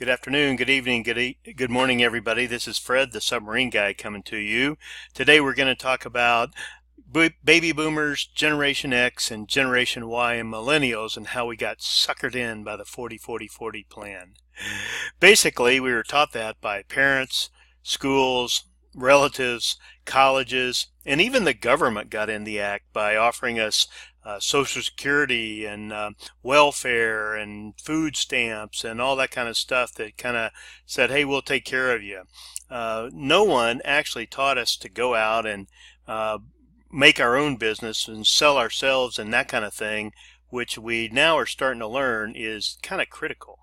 Good afternoon, good evening, good morning, everybody. This is Fred, the submarine guy, coming to you. Today we're going to talk about baby boomers, Generation X, and Generation Y, and millennials, and how we got suckered in by the 40-40-40 plan. Basically, we were taught that by parents, schools, relatives, colleges, and even the government got in the act by offering us Social Security and welfare and food stamps and all that kind of stuff that kind of said, hey, we'll take care of you. No one actually taught us to go out and make our own business and sell ourselves and that kind of thing, which we now are starting to learn is kind of critical.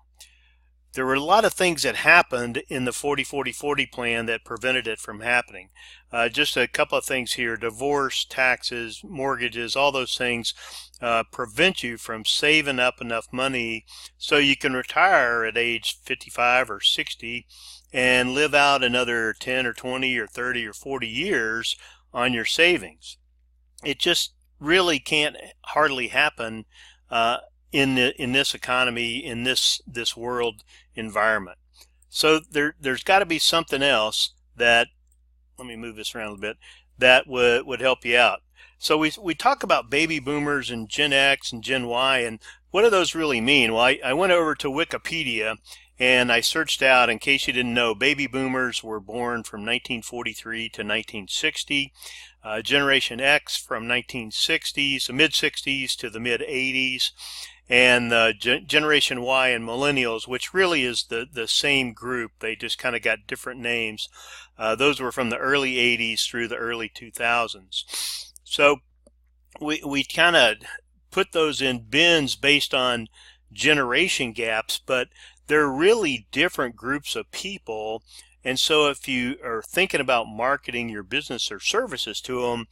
There were a lot of things that happened in the 40-40-40 plan that prevented it from happening. Just a couple of things here: divorce, taxes, mortgages, all those things prevent you from saving up enough money so you can retire at age 55 or 60 and live out another 10 or 20 or 30 or 40 years on your savings. It just really can't hardly happen in this economy, in this world environment. So there's got to be something else that, let me move this around a little bit, that would help you out. So we talk about baby boomers and Gen X and Gen Y, and what do those really mean? Well, I went over to Wikipedia and I searched out, in case you didn't know, baby boomers were born from 1943 to 1960. Generation X from 1960s, the mid-60s to the mid-80s, and Generation Y and Millennials, which really is the same group. They just kind of got different names. Those were from the early 80s through the early 2000s. So we kind of put those in bins based on generation gaps, but they're really different groups of people. And so if you are thinking about marketing your business or services to them,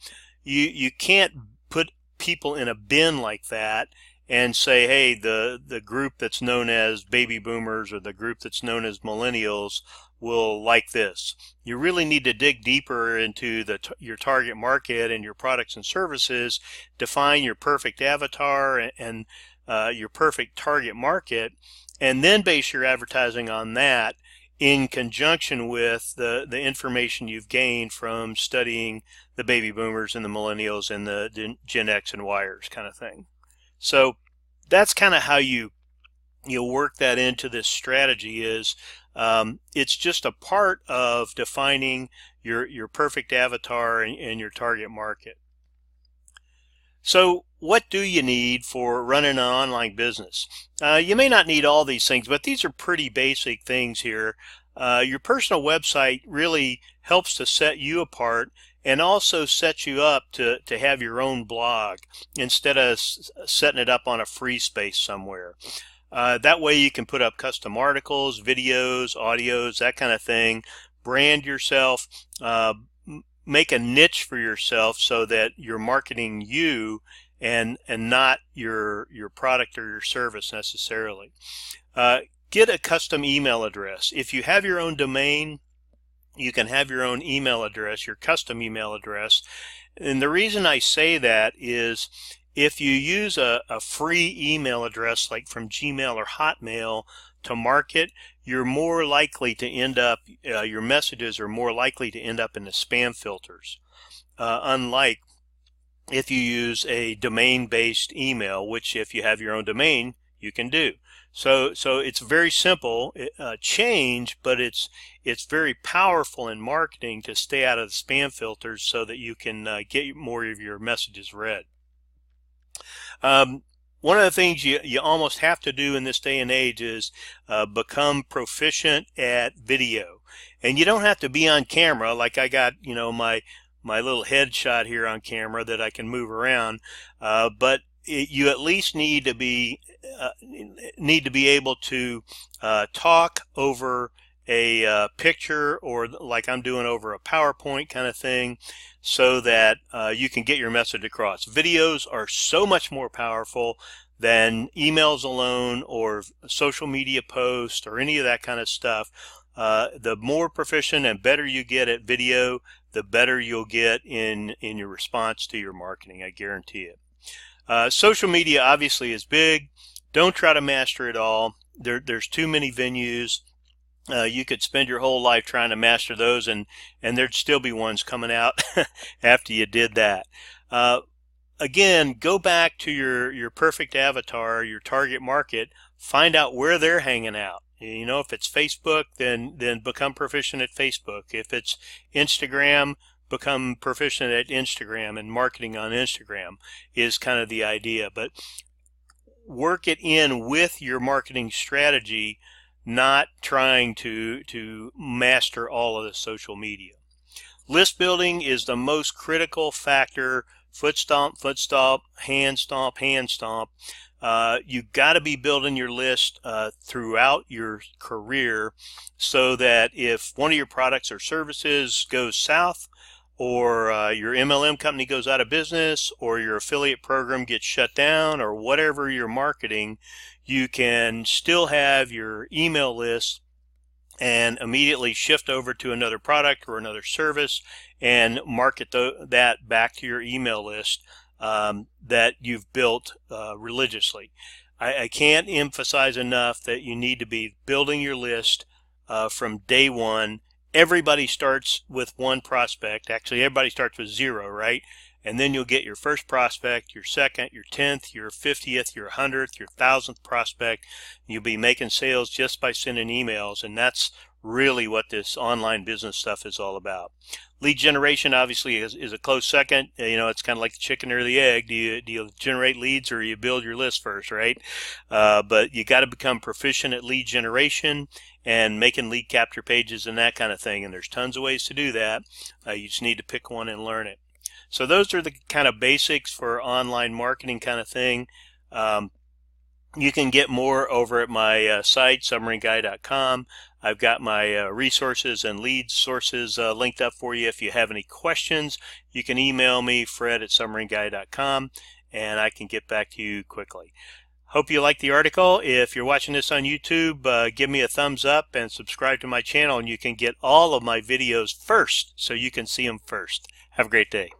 you can't put people in a bin like that and say, hey, the group that's known as baby boomers or the group that's known as millennials will like this. You really need to dig deeper into your target market and your products and services, define your perfect avatar and your perfect target market, and then base your advertising on that in conjunction with the information you've gained from studying the baby boomers and the millennials and the Gen X and Yers kind of thing. So that's kind of how you work that into this strategy. Is it's just a part of defining your perfect avatar and your target market. So what do you need for running an online business? You may not need all these things, but these are pretty basic things here. Your personal website really helps to set you apart and also sets you up to have your own blog instead of setting it up on a free space somewhere. That way you can put up custom articles, videos, audios, that kind of thing. Brand yourself, make a niche for yourself so that you're marketing you and not your product or your service necessarily. Get a custom email address. If you have your own domain, you can have your own email address, your custom email address. And the reason I say that is if you use a free email address like from Gmail or Hotmail to market, you're more likely to end up, your messages are more likely to end up in the spam filters. Unlike if you use a domain-based email, which if you have your own domain, you can do. So it's very simple change, but it's very powerful in marketing to stay out of the spam filters so that you can get more of your messages read. One of the things you almost have to do in this day and age is become proficient at video. And you don't have to be on camera like I got, my little headshot here on camera that I can move around, but you at least need to be able to talk over a picture, or like I'm doing over a PowerPoint kind of thing, so that you can get your message across. Videos are so much more powerful than emails alone or social media posts or any of that kind of stuff. The more proficient and better you get at video, the better you'll get in your response to your marketing, I guarantee it. Social media obviously is big. Don't try to master it all. There's too many venues. You could spend your whole life trying to master those, and there'd still be ones coming out after you did that. Again, go back to your perfect avatar, your target market. Find out where they're hanging out. You know, if it's Facebook, then become proficient at Facebook. If it's Instagram, become proficient at Instagram, and marketing on Instagram is kind of the idea. But work it in with your marketing strategy, not trying to master all of the social media. List building is the most critical factor. Foot stomp, hand stomp, hand stomp. You got to be building your list throughout your career, so that if one of your products or services goes south, or your MLM company goes out of business, or your affiliate program gets shut down, or whatever you're marketing, you can still have your email list and immediately shift over to another product or another service and market that back to your email list that you've built religiously. I can't emphasize enough that you need to be building your list from day one. Everybody starts with one prospect. Actually, everybody starts with 0, right? And then you'll get your first prospect, your second, your 10th, your 50th, your 100th, your 1000th prospect. You'll be making sales just by sending emails, and that's really what this online business stuff is all about. Lead generation obviously is a close second. You know, it's kind of like the chicken or the egg. Do you generate leads, or you build your list first, right? But you got to become proficient at lead generation and making lead capture pages and that kind of thing. And there's tons of ways to do that. You just need to pick one and learn it. So those are the kind of basics for online marketing kind of thing. You can get more over at my site, submarineguy.com. I've got my resources and lead sources linked up for you. If you have any questions, you can email me, fred@submarineguy.com, and I can get back to you quickly. Hope you like the article. If you're watching this on YouTube, give me a thumbs up and subscribe to my channel, and you can get all of my videos first, so you can see them first. Have a great day.